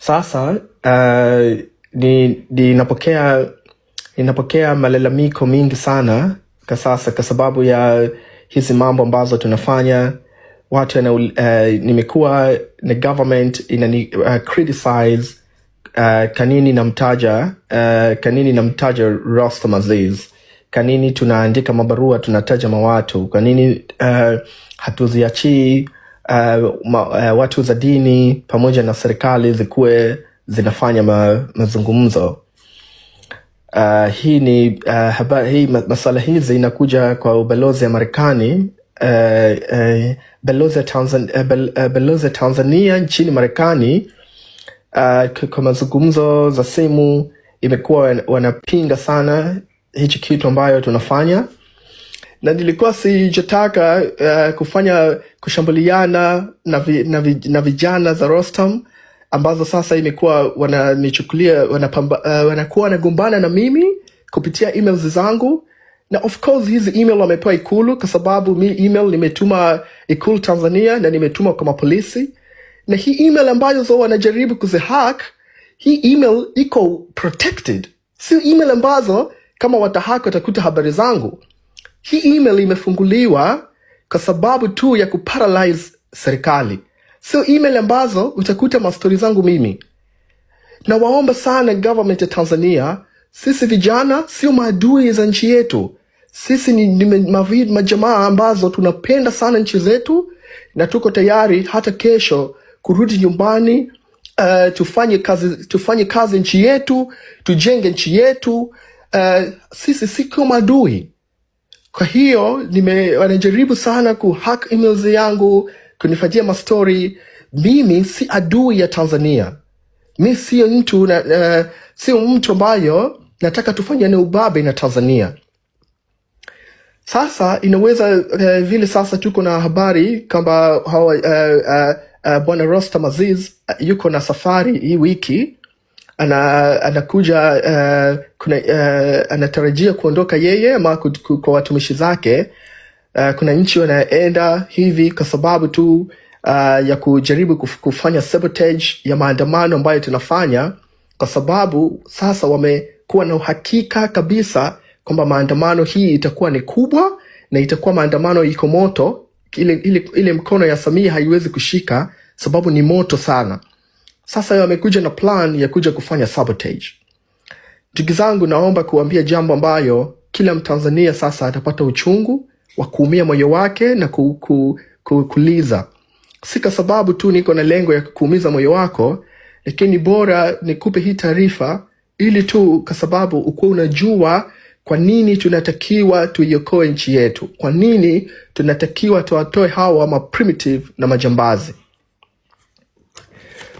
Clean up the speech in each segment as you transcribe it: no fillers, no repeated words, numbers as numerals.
Sasa ninapokea malalamiko mingi sana kwa sasa kwa sababu ya hizi mambo ambazo tunafanya. Watu nimekuwa na government inani criticize kanini namtaja Rostam Aziz, kanini tunaandika mabarua tunataja mawatu, kanini hatuziachii watu za dini pamoja na serikali zikuwe zinafanya mazungumzo. Hii masala hizi inakuja kwa ubalozi ya Marekani. Balozi ya Tanzania nchini Marekani kwa mazungumzo za simu imekuwa wanapinga sana hichi kitu ambayo tunafanya, na nilikuwa sijataka kushambuliana na vijana za Rostam ambazo sasa imekuwa wananichukulia wanakuwa wanagombana na mimi kupitia emails zangu. Na of course hizi email wamepewa Ikulu kwa sababu email nimetuma Ikulu Tanzania na nimetuma kwa polisi, na hii email ambazo wanajaribu kuzihack, hii email iko protected. Si email ambazo kama watahack watakuta habari zangu. Hii email imefunguliwa kwa sababu tu ya kuparalyze serikali. Sio email ambazo utakuta mastori zangu mimi. Na waomba sana government ya Tanzania, sisi vijana sio maadui za nchi yetu. Sisi ni majamaa ambazo tunapenda sana nchi zetu, na tuko tayari hata kesho kurudi nyumbani, tufanye kazi nchi yetu, tujenge nchi yetu. Sisi siko maadui. Kwa hiyo wanajaribu sana kuhack emails yangu, kunifanyia mastori. Mimi si adui ya Tanzania. Mimi sio mtu ambayo nataka tufanye na ubabe na Tanzania. Sasa inaweza vile sasa tuko na habari kwamba Bwana Rostam Aziz yuko na safari hii wiki. Anakuja anatarajia kuondoka yeye ama kwa watumishi zake. Kuna nchi wanaenda hivi kwa sababu tu ya kujaribu kufanya sabotage ya maandamano ambayo tunafanya, kwa sababu sasa wamekuwa na uhakika kabisa kwamba maandamano hii itakuwa ni kubwa na itakuwa maandamano iko moto. Ile mkono ya Samia haiwezi kushika sababu ni moto sana. Sasa wamekuja na plan ya kuja kufanya sabotage. Ndugu zangu, naomba kuambia jambo ambayo kila Mtanzania sasa atapata uchungu wa kuumia moyo wake na kuliza. Si kwa sababu tu niko na lengo ya kuumiza moyo wako, lakini bora nikupe hii taarifa ili tu kwa sababu ukuwe unajua kwa nini tunatakiwa tuiokoe nchi yetu. Kwa nini tunatakiwa tuwatoe hawa primitive na majambazi.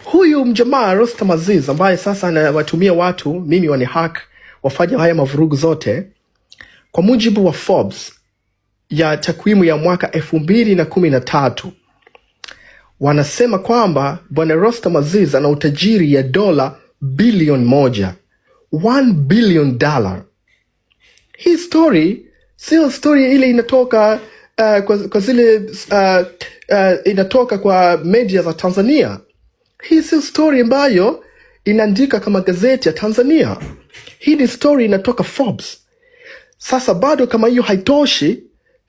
Huyu mjamaa Rostam Aziz ambaye sasa anawatumia watu mimi wanihack wafanye haya mavurugu zote, kwa mujibu wa Forbes ya takwimu ya mwaka 2013, wanasema kwamba Bwana Rostam Aziz ana utajiri ya dola bilioni 1. $1 billion. Hii story sio story ile inatoka kwa zile inatoka kwa media za Tanzania. Hii sio story ambayo inaandika kama gazeti ya Tanzania. Hii ni story inatoka Forbes. Sasa bado kama hiyo haitoshi,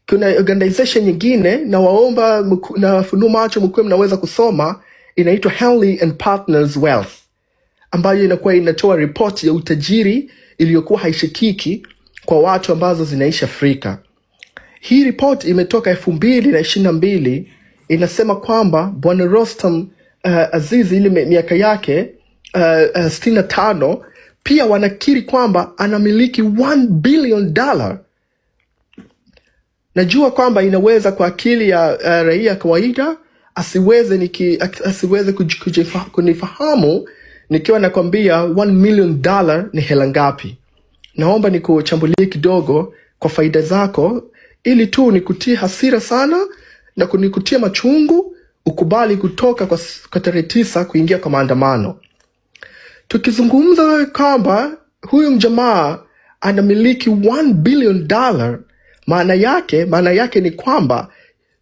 kuna organization nyingine na waomba na funua macho mkwe mnaweza kusoma, inaitwa Henley and Partners Wealth, ambayo inakuwa inatoa report ya utajiri iliyokuwa haishikiki kwa watu ambazo zinaishi Afrika. Hii report imetoka 2022, inasema kwamba Bwana Rostam Aziz ile miaka yake 65, pia wanakiri kwamba anamiliki $1 billion. Najua kwamba inaweza kwa akili ya raia kawaida asiweze kunifahamu nikiwa nakwambia $1 million ni hela ngapi. Naomba nikuchambulie kidogo kwa faida zako, ili tu nikutie hasira sana na kunikutia machungu ukubali kutoka kwa tarehe 9 kuingia kwa maandamano. Tukizungumza kwamba huyu mjamaa anamiliki $1 billion, maana yake ni kwamba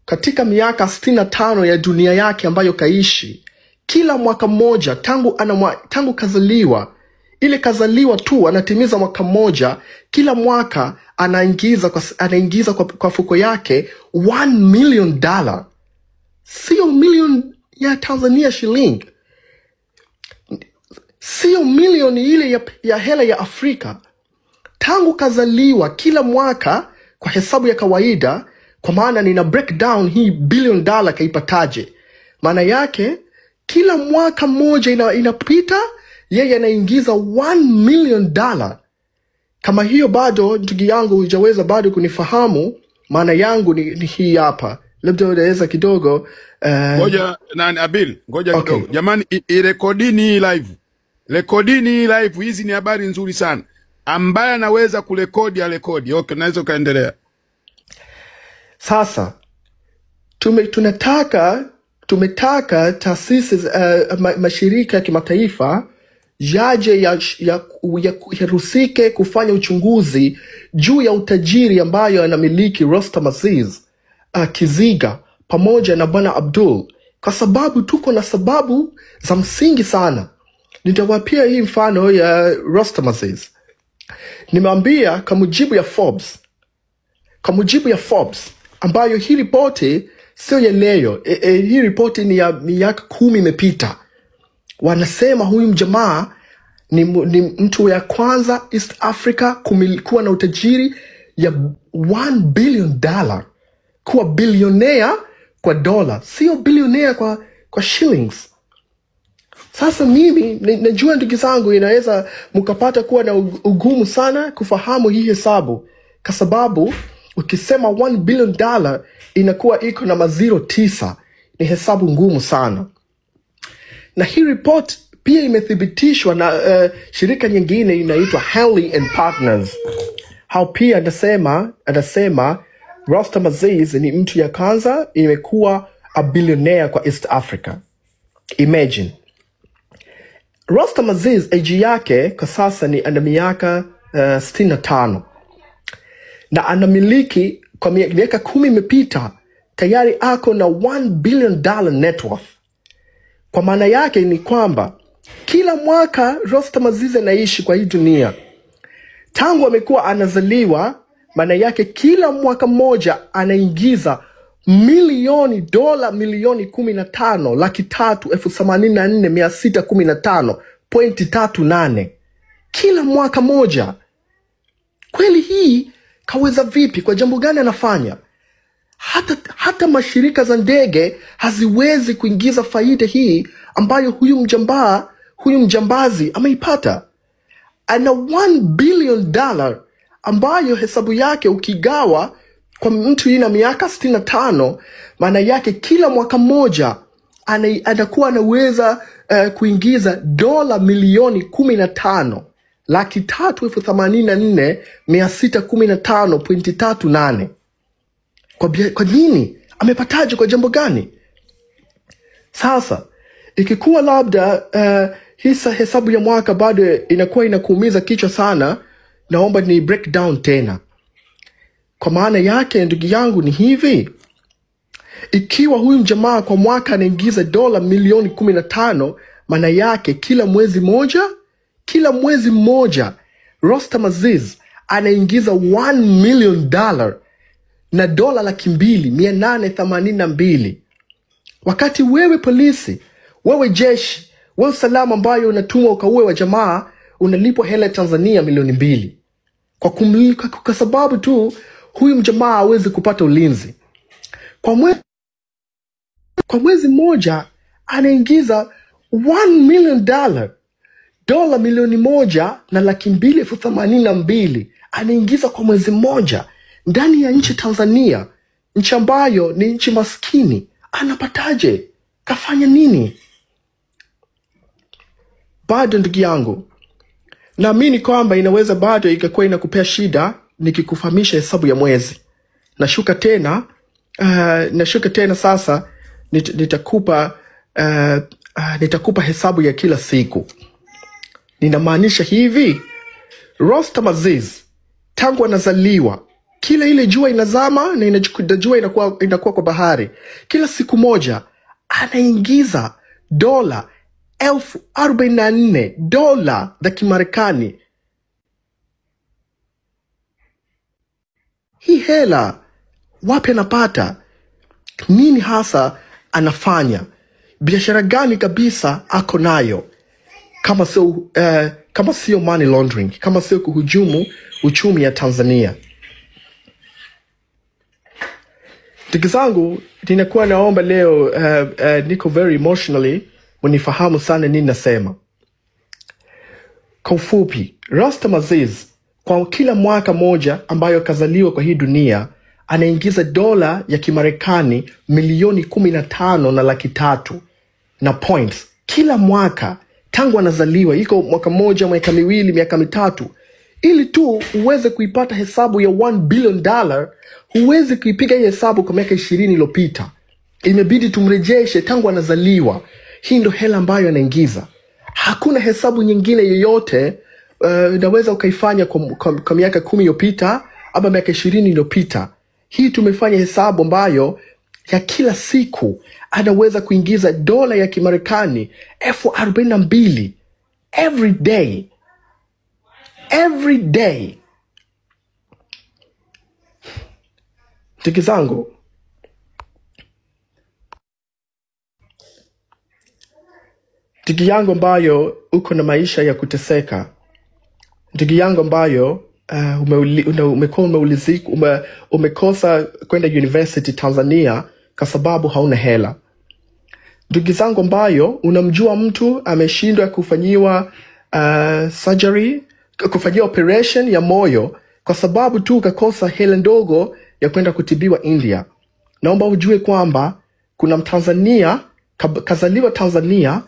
katika miaka 65 ya dunia yake ambayo kaishi, kila mwaka mmoja tangu kazaliwa, ile kazaliwa tu anatimiza mwaka mmoja, kila mwaka anaingiza kwa fuko yake $1 million. Sio million ya Tanzania shilingi, sio milioni ile ya hela ya Afrika. Tangu kazaliwa kila mwaka, kwa hesabu ya kawaida, kwa maana nina breakdown hii $1 billion kaipataje. Maana yake kila mwaka mmoja inapita, yeye anaingiza $1 million. Kama hiyo bado ndugu yangu hujaweza bado kunifahamu, maana yangu ni hii hapa. Labda unaweza kidogo ngoja nani Abil, ngoja okay. Kidogo jamani, irekodini live. Rekodini live, hizi ni habari nzuri sana. Ambaye anaweza kurekodi ya rekodi. Okay, naweza kaendelea. Sasa tumetaka taasisi mashirika ya kimataifa yaje yarusike kufanya uchunguzi juu ya utajiri ambayo anamiliki Rostam Aziz Kiziga pamoja na Bwana Abdul, kwa sababu tuko na sababu za msingi sana. Nitawapia hii mfano ya Rostam Aziz. Nimeambia kwa mujibu ya Forbes, ambayo hii ripoti sio ya leo, hii ripoti ni ya miaka 10 imepita. Wanasema huyu mjamaa ni mtu ya kwanza East Africa kuwa na utajiri ya $1 billion, kuwa bilionea kwa dola, sio bilionea kwa shillings. Sasa mimi najua ndugu zangu inaweza mkapata kuwa na ugumu sana kufahamu hii hesabu, kwa sababu ukisema $1 billion inakuwa iko na maziro 9. Ni hesabu ngumu sana. Na hii report pia imethibitishwa na shirika nyingine inaitwa Hawley and Partners. Hao pia anasema Rostam Aziz ni mtu ya kwanza imekuwa a billionaire kwa East Africa. Imagine. Rostam Aziz age yake kwa sasa ni ana miaka 65. Na anamiliki kwa miaka 10 imepita tayari ako na $1 billion net worth. Kwa maana yake ni kwamba kila mwaka Rostam Aziz anaishi kwa hii dunia, tangu amekuwa anazaliwa, maana yake kila mwaka mmoja anaingiza dola milioni 15,384,615.38 kila mwaka moja. Kweli hii kaweza vipi? Kwa jambo gani anafanya? Hata mashirika za ndege haziwezi kuingiza faida hii ambayo huyu mjambazi ameipata. Ana $1 billion ambayo hesabu yake ukigawa kwa mtu ina miaka 65, maana yake kila mwaka mmoja anakuwa anaweza kuingiza dola milioni 15,384,615.38. Kwa nini? Amepataje? Kwa jambo gani? Sasa ikikuwa labda hesabu ya mwaka bado inakuwa inakuumiza kichwa sana, naomba ni break down tena. Kwa maana yake ndugu yangu ni hivi: ikiwa huyu jamaa kwa mwaka anaingiza dola milioni 15, maana yake kila mwezi mmoja Rostam Aziz anaingiza $1 million na dola 2,882. Wakati wewe polisi, wewe jeshi, wewe usalama ambayo unatumwa ukaue wa jamaa, unalipwa hela Tanzania milioni 2 kwa sababu tu huyu mjamaa hawezi kupata ulinzi. Kwa mwezi mmoja anaingiza $1 million, dola milioni 1,282,082 anaingiza kwa mwezi mmoja ndani ya nchi Tanzania, nchi ambayo ni nchi maskini. Anapataje? Kafanya nini? Bado ndugu yangu, naamini kwamba inaweza bado ikakuwa inakupea shida nikikufahamisha hesabu ya mwezi. Nashuka tena sasa nitakupa hesabu ya kila siku. Ninamaanisha hivi: Rostam Aziz tangu anazaliwa, kila ile jua inazama na jua inakuwa kwa bahari, kila siku moja anaingiza dola 44,000 dola za Kimarekani. Hii hela wapi anapata? Nini hasa anafanya? Biashara gani kabisa ako nayo? Kama sio money laundering, kama sio kuhujumu uchumi ya Tanzania. Ndugu zangu, ninakuwa naomba leo, niko very emotionally, mnifahamu sana nini nasema. Kwa ufupi, Rostam Aziz kwa kila mwaka moja ambayo kazaliwa kwa hii dunia anaingiza dola ya Kimarekani milioni 15.3 na points kila mwaka tangu anazaliwa. Iko mwaka moja, mwaka miwili, miaka mitatu. Ili tu uweze kuipata hesabu ya $1 billion, huwezi kuipiga hii hesabu kwa miaka 20 iliyopita. Imebidi tumrejeshe tangu anazaliwa. Hii ndo hela ambayo anaingiza. Hakuna hesabu nyingine yoyote unaweza ukaifanya kwa miaka 10 iliyopita ama miaka 20 iliyopita. Hii tumefanya hesabu ambayo ya kila siku anaweza kuingiza dola ya Kimarekani 42,000 every day. Every day. Ndugu zangu, ndugu yangu ambayo uko na maisha ya kuteseka, ndugu yangu ambayo umekosa kwenda university Tanzania kwa sababu hauna hela. Ndugu zangu ambayo unamjua mtu ameshindwa kufanyiwa surgery, kufanyiwa operation ya moyo kwa sababu tu kakosa hela ndogo ya kwenda kutibiwa India. Naomba ujue kwamba kuna Mtanzania kazaliwa Tanzania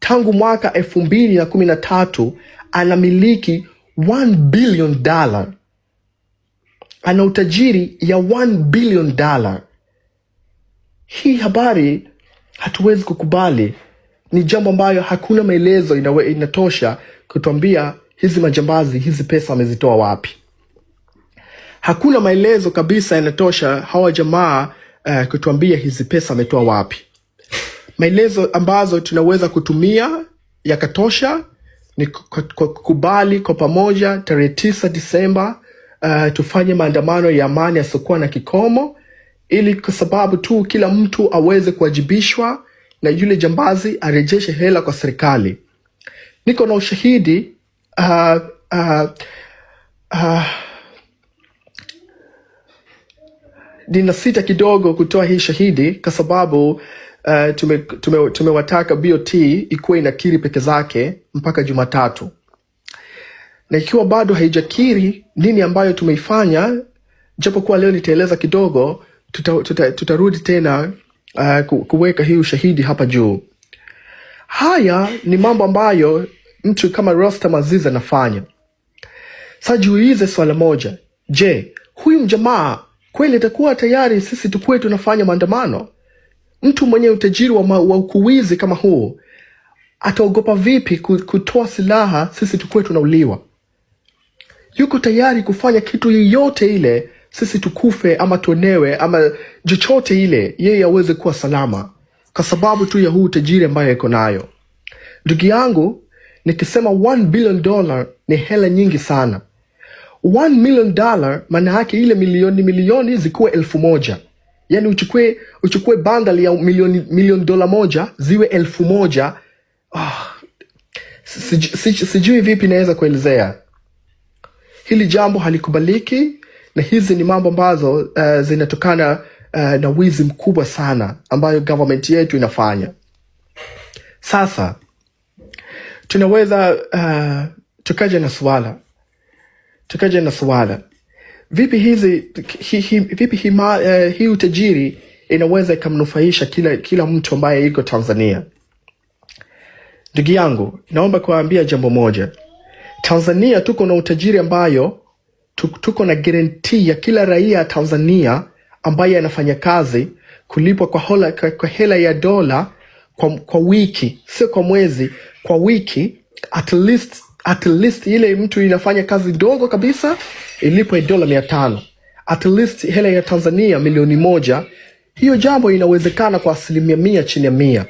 tangu mwaka 2013 anamiliki $1 billion. Ana utajiri ya $1 billion. Hii habari hatuwezi kukubali. Ni jambo ambayo hakuna maelezo inatosha kutuambia hizi majambazi hizi pesa amezitoa wapi. Hakuna maelezo kabisa yanatosha hawa jamaa kutuambia hizi pesa ametoa wapi. Maelezo ambazo tunaweza kutumia yakatosha ni kukubali kwa pamoja tarehe 9 Disemba tufanye maandamano ya amani yasiokuwa na kikomo, ili kwa sababu tu kila mtu aweze kuwajibishwa na yule jambazi arejeshe hela kwa serikali. Niko na ushahidi ninasita kidogo kutoa hii shahidi kwa sababu tumewataka BOT ikuwe inakiri peke zake mpaka Jumatatu. Na ikiwa bado haijakiri nini ambayo tumeifanya, japo kuwa leo nitaeleza kidogo, tutarudi tena kuweka hii ushahidi hapa juu. Haya ni mambo ambayo mtu kama Rostam Aziz anafanya. Sasa jiulize swala moja. Je, huyu mjamaa kweli atakuwa tayari sisi tukue tunafanya maandamano? Mtu mwenye utajiri wa ukuwizi kama huu ataogopa vipi kutoa silaha sisi tukue tunauliwa? Yuko tayari kufanya kitu yoyote ile sisi tukufe ama tuonewe ama chochote ile yeye aweze kuwa salama kwa sababu tu ya huu utajiri ambayo yako nayo. Ndugu yangu, nikisema $1 billion ni hela nyingi sana. $1 million maana yake ile milioni zikuwe 1,000. Yani uchukue bundle ya milioni dola moja ziwe 1,000. Sijui vipi naweza kuelezea. Hili jambo halikubaliki, na hizi ni mambo ambazo zinatokana na wizi mkubwa sana ambayo government yetu inafanya. Sasa tunaweza tukaja na swala. Vipi hii utajiri inaweza ikamnufaisha kila mtu ambaye yuko Tanzania? Ndugu yangu, naomba kuambia jambo moja. Tanzania tuko na utajiri ambayo tuko na guarantee ya kila raia Tanzania ambaye anafanya kazi kulipwa kwa hela ya dola kwa wiki, sio kwa mwezi, kwa wiki. At least ile mtu inafanya kazi dogo kabisa ilipwe dola 500. At least hela ya Tanzania milioni 1. Hiyo jambo inawezekana kwa 100% chini ya 100.